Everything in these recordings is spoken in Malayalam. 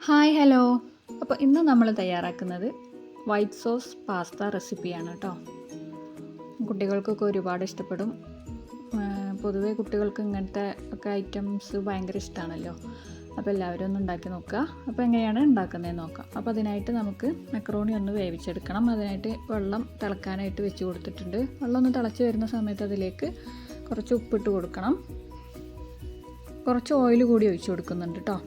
Hi hello. അപ്പോൾ ഇന്ന് നമ്മൾ തയ്യാറാക്കുന്നത് വൈറ്റ് സോസ് പാസ്ത റെസിപ്പിയാണ് കേട്ടോ. കുട്ടികൾക്കൊക്കെ ഒരുപാട് ഇഷ്ടപ്പെടും. പൊതുവേ കുട്ടികൾക്ക് ഇങ്ങനത്തെ ഒക്കെ ഐറ്റംസ് ഭയങ്കര ഇഷ്ടമാണല്ലോ. അപ്പോൾ എല്ലാവരും ഒന്ന് ഉണ്ടാക്കി നോക്കുക. അപ്പോൾ എങ്ങനെയാണ് ഉണ്ടാക്കുന്നതെന്ന് നോക്കാം. അപ്പോൾ അതിനായിട്ട് നമുക്ക് മക്രോണി ഒന്ന് വേവിച്ചെടുക്കണം. അതിനായിട്ട് വെള്ളം തിളക്കാനായിട്ട് വെച്ച് കൊടുത്തിട്ടുണ്ട്. വെള്ളം ഒന്ന് തിളച്ച് വരുന്ന സമയത്ത് അതിലേക്ക് കുറച്ച് ഉപ്പിട്ട് കൊടുക്കണം. കുറച്ച് ഓയിൽ കൂടി ഒഴിച്ച് കൊടുക്കുന്നുണ്ട് കേട്ടോ.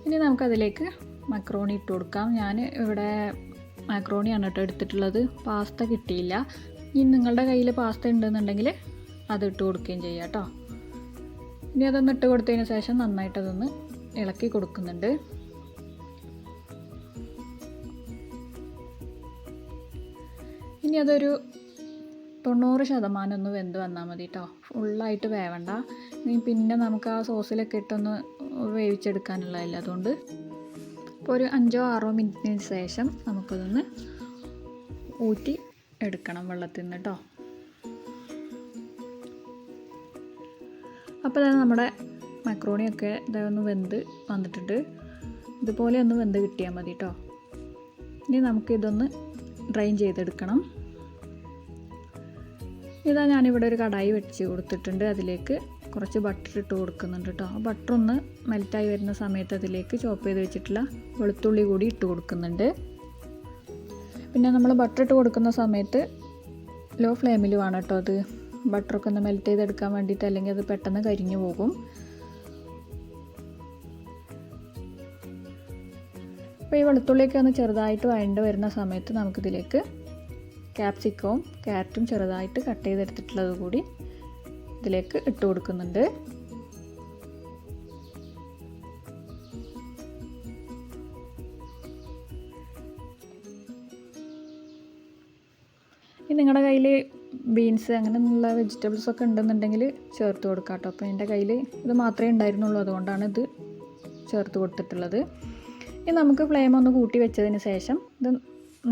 ഇനി നമുക്കതിലേക്ക് മക്രോണി ഇട്ട് കൊടുക്കാം. ഞാൻ ഇവിടെ മക്രോണിയാണ് കേട്ടോ എടുത്തിട്ടുള്ളത്. പാസ്ത കിട്ടിയില്ല. ഇനി നിങ്ങളുടെ കയ്യിൽ പാസ്ത ഉണ്ടെന്നുണ്ടെങ്കിൽ അത് ഇട്ട് കൊടുക്കുകയും ചെയ്യാം കേട്ടോ. ഇനി അതൊന്ന് ഇട്ട് കൊടുത്തതിന് ശേഷം നന്നായിട്ട് അതൊന്ന് ഇളക്കി കൊടുക്കുന്നുണ്ട്. ഇനി അതൊരു 90% ഒന്ന് വെന്ത് വന്നാൽ മതി കേട്ടോ. ഫുള്ളായിട്ട് വേവണ്ട. ഇനി പിന്നെ നമുക്ക് ആ സോസിലൊക്കെ ഇട്ടൊന്ന് വേവിച്ചെടുക്കാനുള്ളതല്ല. അതുകൊണ്ട് ഇപ്പോൾ ഒരു 5-6 മിനിറ്റിന് ശേഷം നമുക്കതൊന്ന് ഊറ്റി എടുക്കണം വെള്ളത്തിൽ നിന്ന് കേട്ടോ. അപ്പോൾ അതായത് നമ്മുടെ മക്രോണിയൊക്കെ ഇതൊന്ന് വെന്ത് വന്നിട്ടുണ്ട്. ഇതുപോലെ ഒന്ന് വെന്ത് കിട്ടിയാൽ മതി കേട്ടോ. ഇനി നമുക്കിതൊന്ന് ഡ്രൈൻ ചെയ്തെടുക്കണം. ഇതാ ഞാനിവിടെ ഒരു കടായി വെച്ച് കൊടുത്തിട്ടുണ്ട്. അതിലേക്ക് കുറച്ച് ബട്ടർ ഇട്ട് കൊടുക്കുന്നുണ്ട് കേട്ടോ. ആ ബട്ടർ ഒന്ന് മെൽറ്റായി വരുന്ന സമയത്ത് അതിലേക്ക് ചോപ്പ് ചെയ്ത് വെച്ചിട്ടുള്ള വെളുത്തുള്ളി കൂടി ഇട്ട് കൊടുക്കുന്നുണ്ട്. പിന്നെ നമ്മൾ ബട്ടർ ഇട്ട് കൊടുക്കുന്ന സമയത്ത് ലോ ഫ്ലെയിമിൽ വേണം കേട്ടോ. അത് ബട്ടറൊക്കെ ഒന്ന് മെൽറ്റ് ചെയ്തെടുക്കാൻ വേണ്ടിയിട്ട്, അല്ലെങ്കിൽ അത് പെട്ടെന്ന് കരിഞ്ഞു പോകും. അപ്പോൾ ഈ വെളുത്തുള്ളിയൊക്കെ ഒന്ന് ചെറുതായിട്ട് വഴണ്ട് വരുന്ന സമയത്ത് നമുക്കിതിലേക്ക് ക്യാപ്സിക്കവും ക്യാരറ്റും ചെറുതായിട്ട് കട്ട് ചെയ്തെടുത്തിട്ടുള്ളത് കൂടി ഇതിലേക്ക് ഇട്ട് കൊടുക്കുന്നുണ്ട്. ഇനി നിങ്ങളുടെ കയ്യിൽ ബീൻസ് അങ്ങനെയുള്ള വെജിറ്റബിൾസൊക്കെ ഉണ്ടെന്നുണ്ടെങ്കിൽ ചേർത്ത് കൊടുക്കാം കേട്ടോ. അപ്പോൾ എൻ്റെ കയ്യിൽ ഇത് മാത്രമേ ഉണ്ടായിരുന്നുള്ളൂ, അതുകൊണ്ടാണ് ഇത് ചേർത്ത് കൊടുത്തിട്ടുള്ളത്. ഇനി നമുക്ക് ഫ്ലെയിം ഒന്ന് കൂട്ടി വെച്ചതിന് ശേഷം ഇത്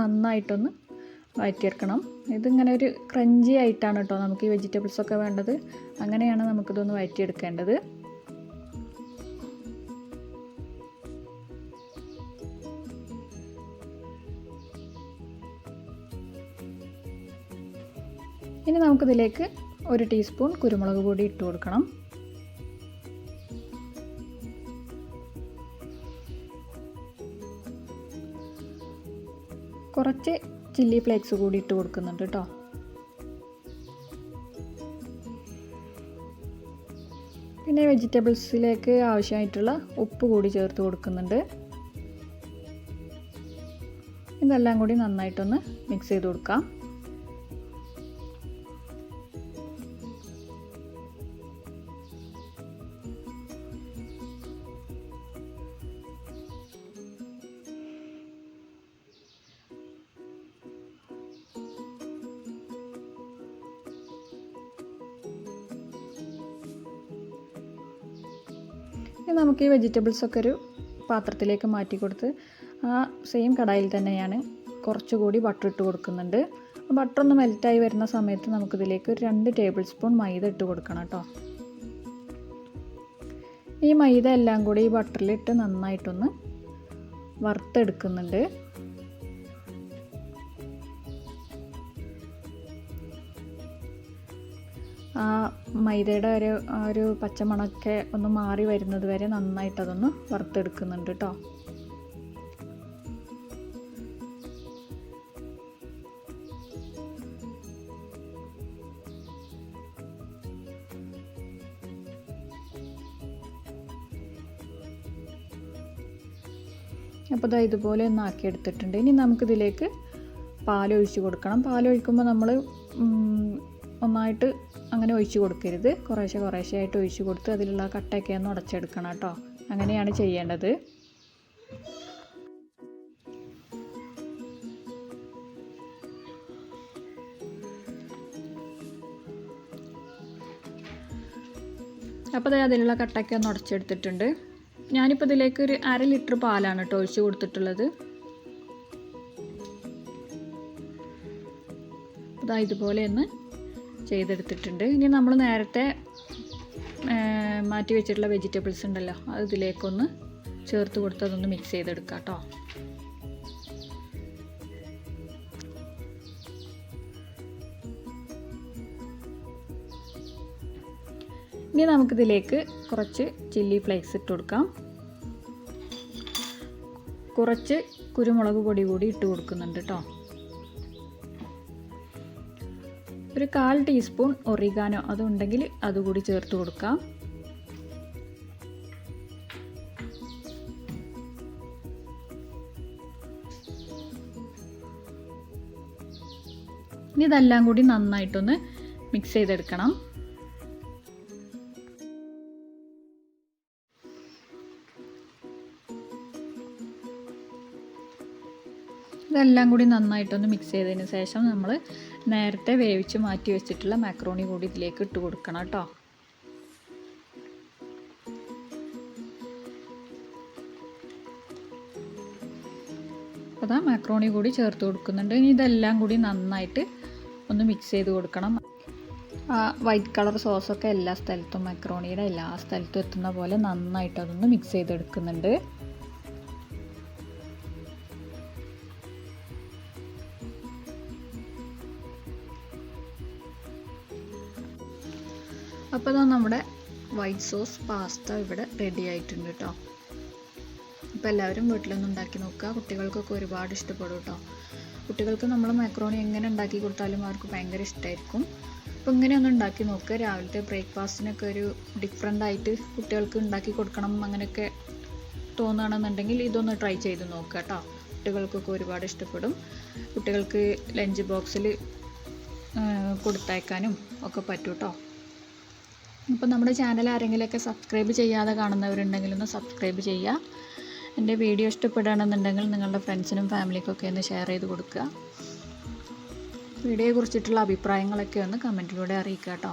നന്നായിട്ടൊന്ന് വഴറ്റിയെടുക്കണം. ഇതിങ്ങനെ ഒരു ക്രഞ്ചി ആയിട്ടാണ് കേട്ടോ നമുക്ക് ഈ വെജിറ്റബിൾസൊക്കെ വേണ്ടത്. അങ്ങനെയാണ് നമുക്കിതൊന്ന് വഴറ്റിയെടുക്കേണ്ടത്. ഇനി നമുക്കിതിലേക്ക് 1 ടീസ്പൂൺ കുരുമുളക് പൊടി ഇട്ട് കൊടുക്കണം. കുറച്ച് ചില്ലി ഫ്ലേക്സ് കൂടി ഇട്ട് കൊടുക്കുന്നുണ്ട് കേട്ടോ. പിന്നെ വെജിറ്റബിൾസിലേക്ക് ആവശ്യമായിട്ടുള്ള ഉപ്പ് കൂടി ചേർത്ത് കൊടുക്കുന്നുണ്ട്. ഇതെല്ലാം കൂടി നന്നായിട്ടൊന്ന് മിക്സ് ചെയ്ത് കൊടുക്കാം. ഇനി നമുക്ക് ഈ വെജിറ്റബിൾസൊക്കെ ഒരു പാത്രത്തിലേക്ക് മാറ്റി കൊടുത്ത് ആ സെയിം കടായിൽ തന്നെ ഞാൻ കുറച്ചുകൂടി ബട്ടർ ഇട്ട് കൊടുക്കുന്നുണ്ട്. ബട്ടർ ഒന്ന് മെൽറ്റായി വരുന്ന സമയത്ത് നമുക്കിതിലേക്ക് ഒരു 2 ടേബിൾ സ്പൂൺ മൈദ ഇട്ട് കൊടുക്കണം കേട്ടോ. ഈ മൈദ എല്ലാം കൂടി ഈ ബട്ടറിലിട്ട് നന്നായിട്ടൊന്ന് വറുത്തെടുക്കുന്നുണ്ട്. ആ മൈദയുടെ ഒരു പച്ചമണമൊക്കെ ഒന്ന് മാറി വരുന്നത് വരെ നന്നായിട്ടതൊന്ന് വറുത്തെടുക്കുന്നുണ്ട് കേട്ടോ. അപ്പോൾ ഇതാ ഇതുപോലെ ഒന്ന് ആക്കിയെടുത്തിട്ടുണ്ട്. ഇനി നമുക്കിതിലേക്ക് പാലൊഴിച്ച് കൊടുക്കണം. പാലൊഴിക്കുമ്പോൾ നമ്മൾ ഒന്നായിട്ട് അങ്ങനെ ഒഴിച്ച് കൊടുക്കരുത്. കുറേശ്ശെ ആയിട്ട് ഒഴിച്ച് കൊടുത്ത് അതിലുള്ള കട്ടയൊക്കെ ഒന്ന് ഉടച്ചെടുക്കണം കേട്ടോ. അങ്ങനെയാണ് ചെയ്യേണ്ടത്. അപ്പോൾ അതിലുള്ള കട്ടയൊക്കെ ഒന്ന് ഉടച്ചെടുത്തിട്ടുണ്ട്. ഞാനിപ്പോൾ ഇതിലേക്ക് ഒരു 1/2 ലിറ്റർ പാലാണ് കേട്ടോ ഒഴിച്ച് കൊടുത്തിട്ടുള്ളത്. ഇതാ ഇതുപോലെ ഒന്ന് ചെയ്തെടുത്തിട്ടുണ്ട്. ഇനി നമ്മൾ നേരത്തെ മാറ്റി വെച്ചിട്ടുള്ള വെജിറ്റബിൾസ് ഉണ്ടല്ലോ, അത് ഇതിലേക്കൊന്ന് ചേർത്ത് കൊടുത്ത് അതൊന്ന് മിക്സ് ചെയ്തെടുക്കാം കേട്ടോ. ഇനി നമുക്കിതിലേക്ക് കുറച്ച് ചില്ലി ഫ്ലേക്സ് ഇട്ട് കൊടുക്കാം. കുറച്ച് കുരുമുളക് പൊടി കൂടി ഇട്ട് കൊടുക്കുന്നുണ്ട് കേട്ടോ. ഒരു 1/4 ടീസ്പൂൺ ഒറിഗാനോ അതുണ്ടെങ്കിൽ അതുകൂടി ചേർത്ത് കൊടുക്കാം. ഇനി ഇതെല്ലാം കൂടി നന്നായിട്ടൊന്ന് മിക്സ് ചെയ്തെടുക്കണം. ഇതെല്ലാം കൂടി നന്നായിട്ടൊന്ന് മിക്സ് ചെയ്തതിന് ശേഷം നമ്മൾ നേരത്തെ വേവിച്ച് മാറ്റി വെച്ചിട്ടുള്ള മാക്രോണി കൂടി ഇതിലേക്ക് ഇട്ട് കൊടുക്കണം കേട്ടോ. അപ്പോൾ അതാ മാക്രോണി കൂടി ചേർത്ത് കൊടുക്കുന്നുണ്ട്. ഇനി ഇതെല്ലാം കൂടി നന്നായിട്ട് ഒന്ന് മിക്സ് ചെയ്ത് കൊടുക്കണം. വൈറ്റ് കളർ സോസൊക്കെ എല്ലാ സ്ഥലത്തും മാക്രോണിയുടെ എല്ലാ സ്ഥലത്തും എത്തുന്ന പോലെ നന്നായിട്ട് അതൊന്ന് മിക്സ് ചെയ്തെടുക്കുന്നുണ്ട്. അപ്പോൾ ഇതാ നമ്മുടെ വൈറ്റ് സോസ് പാസ്ത ഇവിടെ റെഡി ആയിട്ടുണ്ട് കേട്ടോ. അപ്പോൾ എല്ലാവരും വീട്ടിലൊന്നും ഉണ്ടാക്കി നോക്കുക. കുട്ടികൾക്കൊക്കെ ഒരുപാട് ഇഷ്ടപ്പെടും കേട്ടോ. കുട്ടികൾക്ക് നമ്മൾ മാക്രോണി എങ്ങനെ ഉണ്ടാക്കി കൊടുത്താലും അവർക്ക് ഭയങ്കര ഇഷ്ടമായിരിക്കും. അപ്പോൾ ഇങ്ങനെയൊന്ന് ഉണ്ടാക്കി നോക്കുക. രാവിലത്തെ ബ്രേക്ക്ഫാസ്റ്റിനൊക്കെ ഒരു ഡിഫറെൻ്റ് ആയിട്ട് കുട്ടികൾക്ക് ഉണ്ടാക്കി കൊടുക്കണം അങ്ങനെയൊക്കെ തോന്നുകയാണെന്നുണ്ടെങ്കിൽ ഇതൊന്ന് ട്രൈ ചെയ്ത് നോക്കുക കേട്ടോ. കുട്ടികൾക്കൊക്കെ ഒരുപാട് ഇഷ്ടപ്പെടും. കുട്ടികൾക്ക് ലഞ്ച് ബോക്സിൽ കൊടുത്തയക്കാനും ഒക്കെ പറ്റും കേട്ടോ. അപ്പോൾ നമ്മുടെ ചാനൽ ആരെങ്കിലുമൊക്കെ സബ്സ്ക്രൈബ് ചെയ്യാതെ കാണുന്നവരുണ്ടെങ്കിൽ ഒന്ന് സബ്സ്ക്രൈബ് ചെയ്യുക. എൻ്റെ വീഡിയോ ഇഷ്ടപ്പെടുകയാണെന്നുണ്ടെങ്കിൽ നിങ്ങളുടെ ഫ്രണ്ട്സിനും ഫാമിലിക്കൊക്കെ ഒന്ന് ഷെയർ ചെയ്ത് കൊടുക്കുക. വീഡിയോയെക്കുറിച്ചിട്ടുള്ള അഭിപ്രായങ്ങളൊക്കെ ഒന്ന് കമൻറ്റിലൂടെ അറിയിക്കുക കേട്ടോ.